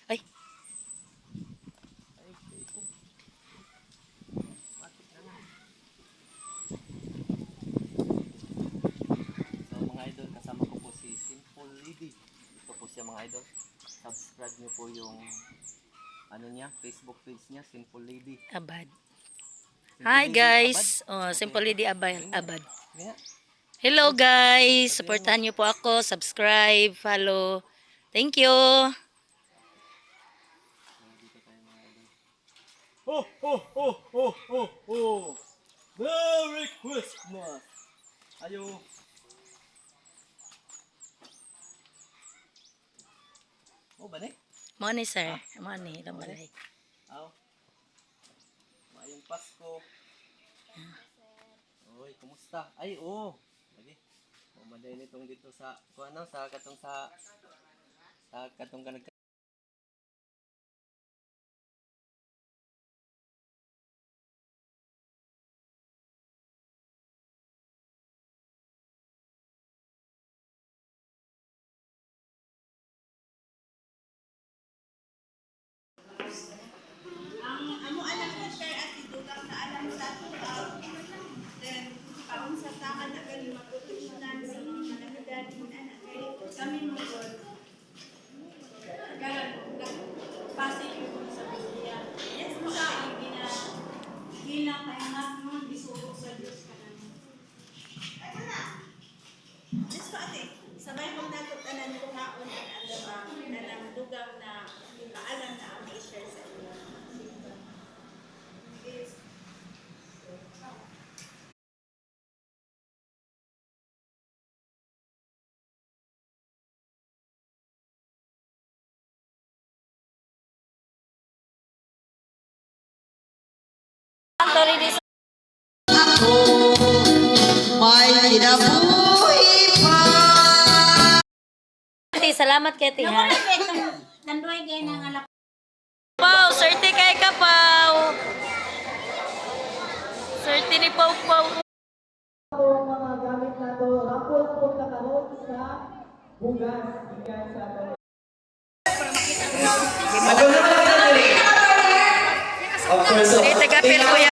Ay, So mga idol, kasama ko po si Simple Lady. Ito po siya mga idol. Subscribe niyo po yung ano niya, Facebook page niya, Simple Lady. abad. Simple Hi Lady guys. Abad. Oh, Okay, Simple Lady Abad. Sige nga. Abad. Sige nga. Hello guys. Supportahan niyo po ako. Subscribe, follow. Thank you. Dito tayo mga idol. Ho ho ho ho ho ho. Merry Christmas. Ayo. Oh, ba ni? Money sir. Money. Lambalay. Aw. Mayong Pasko. Oy, kumusta? Ay, oh. Lagi. Maday nitong dito sa kuano sa katong kanag Ang amo alam ko share at itugang na alam sa ato then kaon sa takan na kay matutunan sa mga kalamidad din anak kay kami mo god karon pasig ko sa Biblia yes mo sa gina gina kay mo bisugo sa Dios kanang ay wala yes pa ate sabay mo nato tanan ko haon ang alam na dugang na kaalam na ang i-share sa inyo. May kinabuhi pa. Ate, salamat kay Ate ha. Nandoy gay na nga Pau, swerte kay ka Pau. Swerte ni Pau Pau. Itong mga gamit na to, rapol po na karoon sa bugas. Bigyan sa to. Eh, taga-pil ko yan.